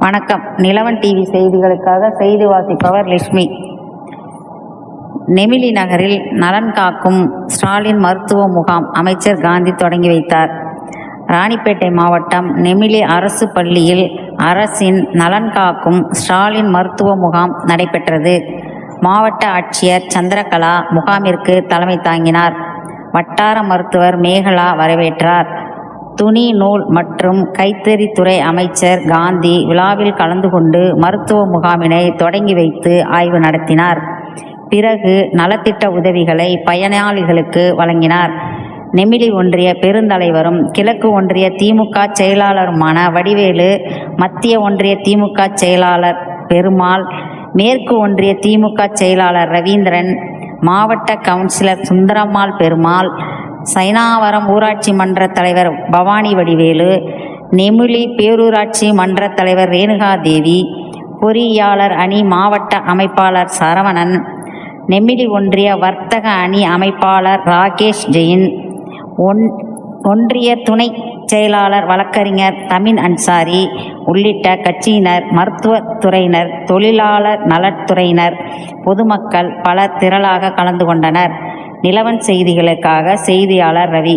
வணக்கம். நிலவன் டிவி செய்திகளுக்காக செய்தி வாசிப்பவர் லட்சுமி. நெமிலி நகரில் நலன் காக்கும் ஸ்டாலின் மருத்துவ முகாம் அமைச்சர் காந்தி தொடங்கி வைத்தார். ராணிப்பேட்டை மாவட்டம் நெமிலி அரசு பள்ளியில் அரசின் நலன் காக்கும் ஸ்டாலின் மருத்துவ முகாம் நடைபெற்றது. மாவட்ட ஆட்சியர் சந்திரகலா முகாமிற்கு தலைமை தாங்கினார். வட்டார மருத்துவர் மேகலா வரவேற்றார். துணி, நூல் மற்றும் கைத்தறித்துறை அமைச்சர் காந்தி விழாவில் கலந்து கொண்டு மருத்துவ முகாமினை தொடங்கி வைத்து ஆய்வு நடத்தினார். பிறகு நலத்திட்ட உதவிகளை பயனாளிகளுக்கு வழங்கினார். நெமிலி ஒன்றிய பெருந்தலைவரும் கிழக்கு ஒன்றிய திமுக செயலாளருமான வடிவேலு, மத்திய ஒன்றிய திமுக செயலாளர் பெருமாள், மேற்கு ஒன்றிய திமுக செயலாளர் ரவீந்திரன், மாவட்ட கவுன்சிலர் சுந்தரம்மாள் பெருமாள், சைனாவரம் ஊராட்சி மன்ற தலைவர் பவானி வடிவேலு, நெமிலி பேரூராட்சி மன்ற தலைவர் ரேணுகாதேவி, பொறியாளர் அணி மாவட்ட அமைப்பாளர் சரவணன், நெமிலி ஒன்றிய வர்த்தக அணி அமைப்பாளர் ராகேஷ் ஜெயின், ஒன்றிய துணை செயலாளர் வழக்கறிஞர் தமின் அன்சாரி உள்ளிட்ட கட்சியினர், மருத்துவத்துறையினர், தொழிலாளர் நலத்துறையினர், பொதுமக்கள் பலர் திரளாக கலந்து கொண்டனர். நிலவன் செய்திகளுக்காக செய்தியாளர் ரவி.